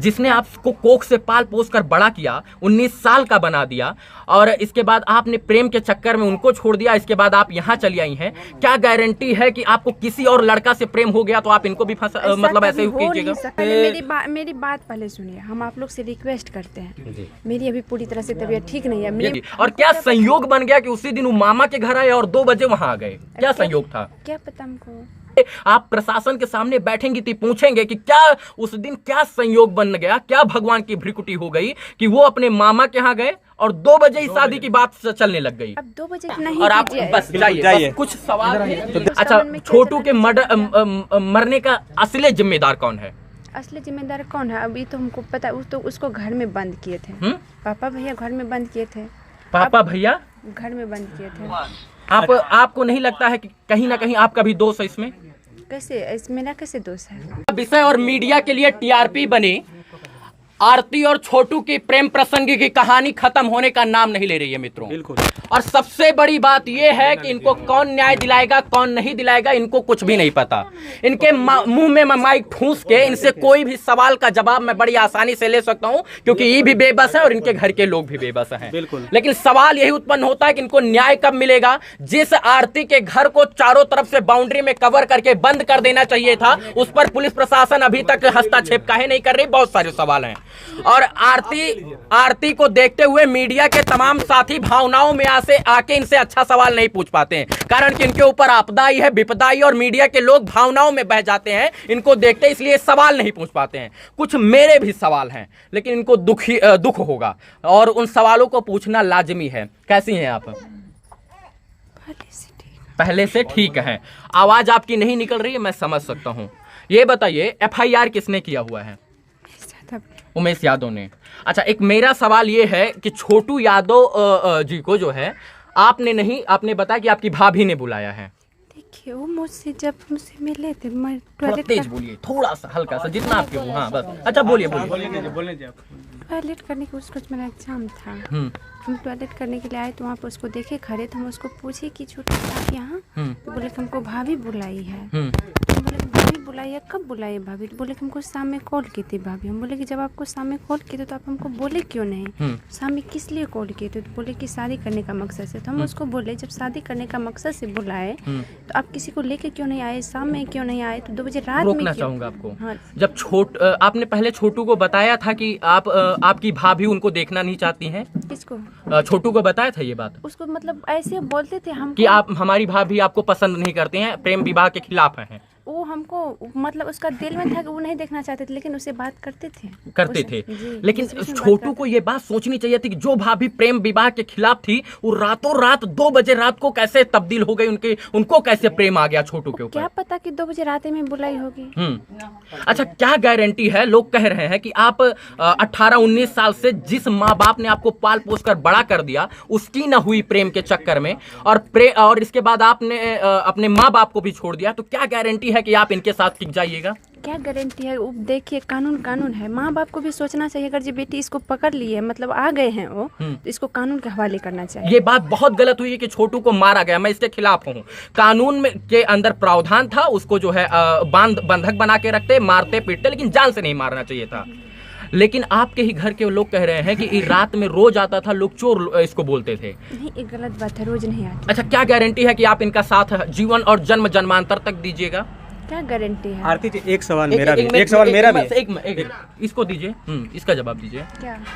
जिसने आपको कोख से पाल पोस कर बड़ा किया, 19 साल का बना दिया, और इसके बाद आपने प्रेम के चक्कर में उनको छोड़ दिया, इसके बाद आप यहाँ चली आई हैं। क्या गारंटी है कि आपको किसी और लड़का से प्रेम हो गया तो आप इनको भी मतलब ऐसे ही कीजिएगा? मेरी बात पहले सुनिए, हम आप लोग से रिक्वेस्ट करते हैं, मेरी अभी पूरी तरह से तबीयत ठीक नहीं है। और क्या संयोग बन गया कि उसी दिन वो मामा के घर आए और 2 बजे वहां आ गए? क्या संयोग था? क्या पता हमको। आप प्रशासन के सामने बैठेंगी तो पूछेंगे कि क्या उस दिन क्या संयोग बन गया, क्या भगवान की भ्रिकुटी हो गई कि वो अपने मामा के यहाँ गए और 2 बजे ही शादी की बात चलने लग गई। अब 2 बजे नहीं, और आप बस जाइए, कुछ सवाल है। अच्छा, छोटू के मरने का असली जिम्मेदार कौन है? असली जिम्मेदार कौन है अभी तो हमको पता। तो उसको घर में बंद किए थे, पापा भैया घर में बंद किए थे। पापा भैया घर में बंद किए थे। आपको नहीं लगता है कि कहीं ना कहीं आपका भी दोष है इसमें? कैसे मेरा कैसे दोष है? विषय और मीडिया के लिए टीआरपी बनी आरती और छोटू की प्रेम प्रसंग की कहानी खत्म होने का नाम नहीं ले रही है मित्रों। बिल्कुल। और सबसे बड़ी बात यह है कि इनको कौन न्याय दिलाएगा कौन नहीं दिलाएगा इनको कुछ भी नहीं पता। इनके मुंह में माइक ठूंस के इनसे कोई भी सवाल का जवाब मैं बड़ी आसानी से ले सकता हूं, क्योंकि ये भी बेबस है और इनके घर के लोग भी बेबस हैं। बिल्कुल। लेकिन सवाल यही उत्पन्न होता है कि इनको न्याय कब मिलेगा? जिस आरती के घर को चारों तरफ से बाउंड्री में कवर करके बंद कर देना चाहिए था, उस पर पुलिस प्रशासन अभी तक हस्तक्षेप काहे नहीं कर रही? बहुत सारे सवाल हैं। और आरती को देखते हुए मीडिया के तमाम साथी भावनाओं में आके इनसे अच्छा सवाल नहीं पूछ पाते हैं, कारण कि इनके ऊपर आपदाई है, विपदाई, और मीडिया के लोग भावनाओं में बह जाते हैं इनको देखते, इसलिए सवाल नहीं पूछ पाते हैं। कुछ मेरे भी सवाल हैं, लेकिन इनको दुख होगा और उन सवालों को पूछना लाजमी है। कैसी हैं आप? पहले से ठीक है। आवाज आपकी नहीं निकल रही है, मैं समझ सकता हूं। ये बताइए, FIR किसने किया हुआ है? उमेश यादव ने। अच्छा, एक मेरा सवाल ये है कि छोटू यादव जी को जो है आपने नहीं, आपने बताया कि आपकी भाभी ने बुलाया है। देखिए, वो जब मुझसे मिले थे, मैं तेज बोलिए, थोड़ा सा हल्का सा, जितना आपके हो। हाँ बस। अच्छा, बोलिए। टॉयलेट करने के उसको मेरा एग्जाम था, हम टॉयलेट करने के लिए आए तो वहाँ पर उसको देखे खड़े थे। हम उसको पूछे कि छोटू आप यहाँ? तो बोले कि हमको भाभी बुलाई है। बोले भाभी बुलाई है? कब बुलाई है भाभी? बोले कि हमको शाम में कॉल की थी भाभी। हम बोले कि जब आपको शाम में कॉल किए थे तो आप हमको बोले क्यों नहीं? शाम में किस लिए कॉल किए थे? तो बोले कि शादी करने का मकसद से। तो हम उसको बोले जब शादी करने का मकसद से बुलाए तो आप किसी को लेके क्यों नहीं आए? शाम में क्यों नहीं आए? तो 2 बजे रात में। रोकना चाहूंगा आपको। हाँ। जब आपने पहले छोटू को बताया था कि आपकी भाभी उनको देखना नहीं चाहती हैं? किसको? छोटू को बताया था ये बात? उसको मतलब ऐसे बोलते थे हम कि आप, हमारी भाभी आपको पसंद नहीं करते हैं, प्रेम विवाह के खिलाफ हैं। वो हमको मतलब उसका दिल में था कि वो नहीं देखना चाहते थे, लेकिन उससे बात करते थे। लेकिन छोटू को ये बात सोचनी चाहिए थी कि जो भाभी प्रेम विवाह के खिलाफ थी वो रातों रात 2 बजे रात को कैसे तब्दील हो गई, उनको कैसे प्रेम आ गया छोटू के ऊपर? क्या पता कि 2 बजे रात में बुलाई होगी। अच्छा, क्या गारंटी है? लोग कह रहे हैं कि आप 18-19 साल से जिस माँ बाप ने आपको पाल पोस कर बड़ा कर दिया उसकी न हुई प्रेम के चक्कर में, और इसके बाद आपने अपने माँ बाप को भी छोड़ दिया, तो क्या गारंटी है कि आप इनके साथ टिक जाइएगा? क्या गारंटी है? देखिए, कानून है। माँ बाप को भी सोचना चाहिए, अगर जो बेटी इसको पकड़ ली है, मतलब आ गए हैं वो, तो इसको कानून के हवाले करना चाहिए। ये बात बहुत गलत हुई है कि छोटू को मारा गया, मैं इसके खिलाफ हूँ। कानून में के अंदर प्रावधान था, उसको जो है बंधक बना के रखते, मारते पीटते, लेकिन जान से नहीं मारना चाहिए था। लेकिन आपके ही घर के लोग कह रहे हैं कि रात में रोज आता था, लोग चोर इसको बोलते थे। नहीं, ये गलत बात है, रोज नहीं आता। अच्छा, क्या गारंटी है कि आप इनका साथ जीवन और जन्म जन्मांतर तक दीजिएगा? क्या गारंटी है? आरती जी, एक सवाल मेरा भी है। इसको दीजिए, इसका जवाब दीजिए।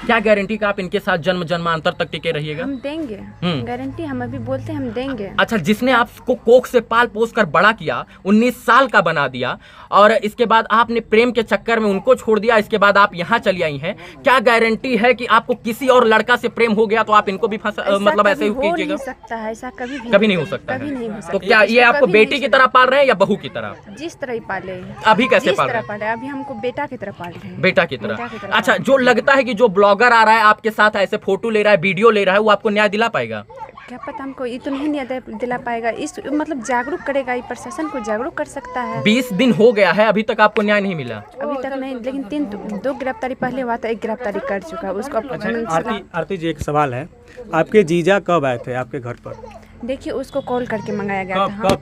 क्या गारंटी का आप इनके साथ जन्म जन्मांतर तक टिके रहिएगा? हम देंगे गारंटी, हम अभी बोलते हैं हम देंगे। अच्छा, जिसने आपको कोख से पाल पोस कर बड़ा किया, 19 साल का बना दिया, और इसके बाद आपने प्रेम के चक्कर में उनको छोड़ दिया, इसके बाद आप यहाँ चली आई हैं, क्या गारंटी है कि आपको किसी और लड़का से प्रेम हो गया तो आप इनको भी मतलब ऐसे ही कीजिएगा? ऐसा कभी नहीं हो सकता है। तो क्या ये आपको बेटी की तरह पाल रहे हैं या बहू की तरह? जिस तरह ही पाले। अभी कैसे पाल रहे हैं? अभी हमको बेटा की तरह पाल रहे हैं। बेटा की तरह। अच्छा, जो लगता है कि जो ब्लॉगर आ रहा है आपके साथ ऐसे फोटो ले रहा है, वीडियो ले रहा है, वो आपको न्याय दिला पाएगा? क्या पता, हमको ये तो नहीं न्याय दिला पाएगा। इस मतलब जागरूक करेगा, ये प्रशासन को जागरूक कर सकता है। 20 दिन हो गया है, अभी तक आपको न्याय नहीं मिला? अभी तक नहीं, लेकिन 2 गिरफ्तारी पहले हुआ था, 1 गिरफ्तारी कर चुका है उसको। आरती जी, एक सवाल है, आपके जीजा कब आए थे आपके घर पर? देखिए, उसको कॉल करके मंगाया गया था।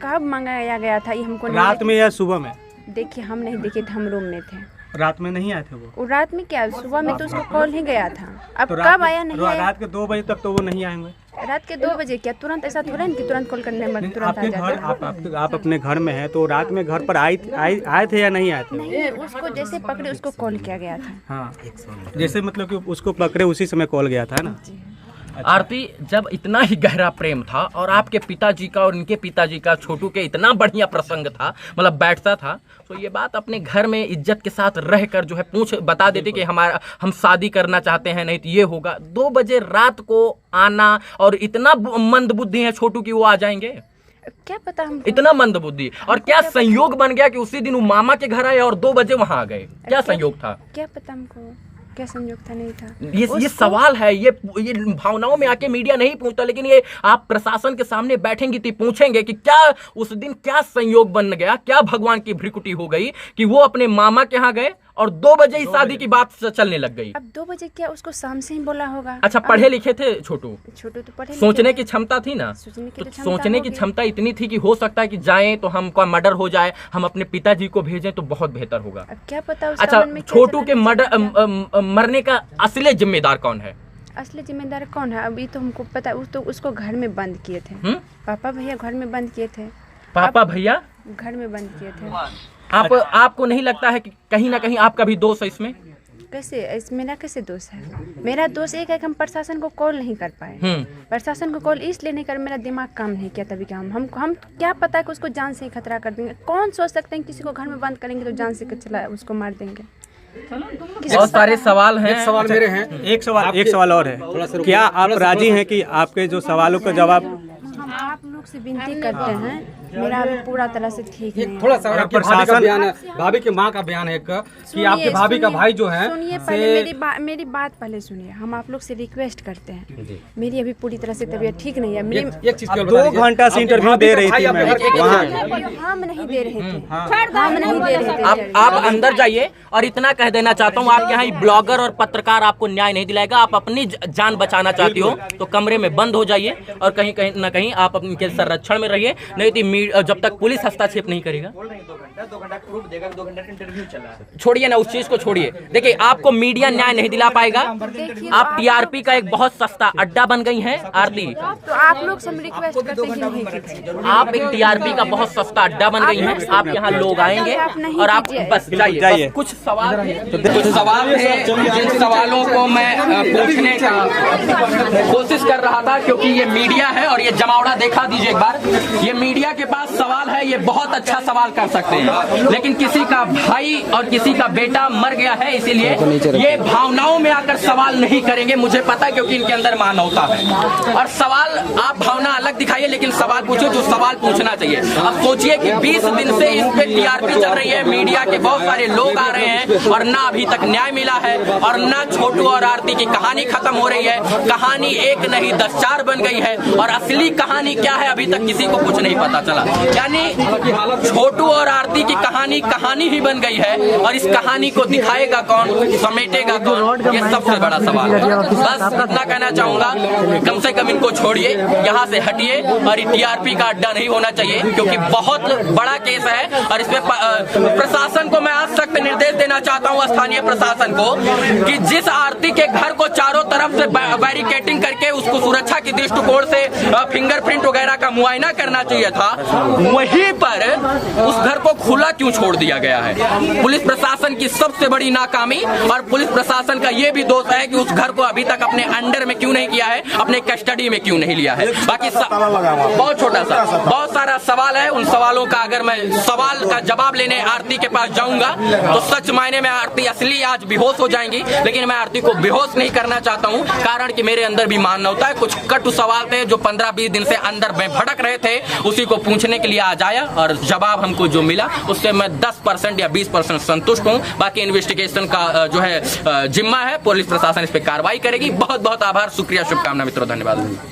कब मंगाया गया था ये हमको रात में या सुबह में? देखिए, हम नहीं देखे थे, हम रूम में थे। रात में नहीं आए थे वो? रात में क्या, सुबह में तो उसको कॉल ही गया था। अब तो कब आया नहीं आया? रात के 2 बजे तक तो वो नहीं आएंगे। रात के 2 बजे क्या तुरंत ऐसा थोड़ा है कि तुरंत कॉल करने में तुरंत आ आपके जाता घर है? आप अपने घर में हैं, तो रात में घर पर आए थे या नहीं आए थे? नहीं, उसको जैसे पकड़े उसको कॉल किया गया था। हाँ, जैसे मतलब कि उसको पकड़े उसी समय कॉल गया था ना। आरती, जब इतना ही गहरा प्रेम था और आपके पिताजी का और इनके पिताजी का छोटू के इतना बढ़िया प्रसंग था, मतलब बैठता था, तो ये बात अपने घर में इज्जत के साथ रहकर जो है बता देते कि हम शादी करना चाहते हैं, नहीं तो ये होगा। 2 बजे रात को आना, और इतना मंद बुद्धि है छोटू की वो आ जाएंगे? क्या पता हमको। इतना मंद बुद्धि, और क्या संयोग बन गया कि उसी दिन वो मामा के घर आए और 2 बजे वहां आ गए? क्या संयोग था? क्या पता हमको, क्या संयोग था, नहीं था। ये सवाल है, ये भावनाओं में आके मीडिया नहीं पूछता, लेकिन ये आप प्रशासन के सामने बैठेंगी तो पूछेंगे कि क्या उस दिन क्या संयोग बन गया, क्या भगवान की भ्रिकुटी हो गई कि वो अपने मामा के यहाँ गए और 2 बजे ही शादी की बात चलने लग गई। अब 2 बजे क्या उसको शाम से ही बोला होगा? अच्छा, पढ़े लिखे थे छोटू? छोटू तो पढ़े, सोचने की क्षमता थी ना? सोचने की क्षमता इतनी थी कि हो सकता है कि जाएं तो हमका मर्डर हो जाए, हम अपने पिताजी को भेजें तो बहुत बेहतर होगा। अब क्या पता उसका अच्छा, मन में क्या छोटू के चला मरने का असली जिम्मेदार कौन है? असली जिम्मेदार कौन है अभी तो हमको पता है। तो उसको घर में बंद किए थे पापा भैया, घर में बंद किए थे पापा भैया, घर में बंद किए थे। आपको नहीं लगता है कि कहीं ना कहीं आपका भी दोष है इसमें? कैसे मेरा कैसे दोष है? मेरा दोष एक है कि हम प्रशासन को कॉल नहीं कर पाए। प्रशासन को कॉल इसलिए नहीं कर, मेरा दिमाग काम नहीं किया तभी कि हम क्या पता है कि उसको जान से ही खतरा कर देंगे। कौन सोच सकते हैं किसी को घर में बंद करेंगे तो जान से चला उसको मार देंगे? बहुत सारे सवाल हैं। एक सवाल मेरे हैं, एक सवाल और है। क्या आप राजी हैं कि आपके जो सवालों का जवाब हम आप लोग से विनती करते हैं, मेरा अभी पूरा तरह से ठीक नहीं है। थोड़ा सा आपके भाभी का बयान है, भाभी की माँ का बयान है कि आपके भाभी का भाई जो है। सुनिए पहले मेरी बात पहले सुनिए। हम आप लोग से रिक्वेस्ट करते हैं, मेरी अभी पूरी तरह से तबीयत ठीक नहीं है। एक चीज 2 घंटा से इंटरव्यू दे रही थी मैं वहाँ। हम नहीं दे रहे थे, हम नहीं दे रहे थे। आप अंदर जाइए, और इतना कह देना चाहता हूँ, आपके यहाँ ब्लॉगर और पत्रकार आपको न्याय नहीं दिलाएगा। आप अपनी जान बचाना चाहती हो तो कमरे में बंद हो जाइए, और कहीं ना कहीं आप अपने संरक्षण में रहिए, नहीं तो जब तक पुलिस हस्तक्षेप नहीं करेगा। 2 घंटा प्रूफ देगा, 2 घंटा इंटरव्यू चला है। छोड़िए ना, उस चीज को छोड़िए। देखिए, आपको मीडिया न्याय नहीं दिला पाएगा। आप टीआरपी का एक बहुत सस्ता अड्डा बन गई हैं आरती। तो आप लोग से हम रिक्वेस्ट करते हैं कि नहीं कीजिए। आप एक टीआरपी का बहुत सस्ता अड्डा बन गई हैं। आप यहाँ लोग आएंगे और आप बस जाइए। कुछ सवाल हैं, जिन सवालों को मैं पूछने का कोशिश कर रहा था, क्योंकि ये मीडिया है और ये जमावड़ा देखा दीजिए एक बार। ये मीडिया के पास सवाल है, ये बहुत अच्छा सवाल कर सकते हैं, लेकिन किसी का भाई और किसी का बेटा मर गया है, इसीलिए ये भावनाओं में आकर सवाल नहीं करेंगे। मुझे पता है, क्योंकि इनके अंदर मानवता है। और सवाल आप भावना अलग दिखाइए, लेकिन सवाल पूछो जो सवाल पूछना चाहिए। अब सोचिए कि 20 दिन से इस पे टीआरपी चल रही है, मीडिया के बहुत सारे लोग आ रहे हैं और ना अभी तक न्याय मिला है, और ना छोटू और आरती की कहानी खत्म हो रही है। कहानी एक नहीं 10-4 बन गई है, और असली कहानी क्या है अभी तक किसी को कुछ नहीं पता चला। यानी छोटू और आरती की कहानी ही बन गई है, और इस कहानी को दिखाएगा कौन, समेटेगा कौन, ये सबसे बड़ा सवाल है। बस इतना कहना चाहूंगा, कम से कम इनको छोड़िए, यहाँ से हटिए, और टीआरपी का अड्डा नहीं होना चाहिए, क्योंकि बहुत बड़ा केस है। और इसमें प्रशासन को मैं आज तक निर्देश देना चाहता हूँ, स्थानीय प्रशासन को, कि जिस आरती के घर को चारों तरफ से बैरिकेटिंग करके उसको सुरक्षा की दृष्टिकोण से फिंगरप्रिंट वगैरह का मुआयना करना चाहिए था, वहीं पर उस घर को खुला क्यों छोड़ दिया गया है? पुलिस प्रशासन की सबसे बड़ी नाकामी, और पुलिस प्रशासन का ये भी दोष है कि उस घर को अभी तक अपने अंडर में क्यों नहीं किया है, अपने कस्टडी में क्यों नहीं लिया है। बाकी बहुत छोटा सा बहुत सारा सवाल है। उन सवालों का अगर मैं सवाल का जवाब लेने आरती के पास जाऊंगा तो सच मायने में आरती असली आज बेहोश हो जाएंगी, लेकिन मैं आरती को बेहोश नहीं करना चाहता हूं, कारण कि मेरे अंदर भी मानवता है। कुछ कटु सवाल थे जो 15-20 दिन से अंदर में भटक रहे थे, उसी को पूछने के लिए आज आया, और जवाब हमको जो मिला उससे मैं 10% या 20% संतुष्ट हूं। बाकी इन्वेस्टिगेशन का जो है जिम्मा है, पुलिस प्रशासन इस पर कार्रवाई करेगी। बहुत बहुत आभार, शुक्रिया, शुभकामना मित्रों, धन्यवाद।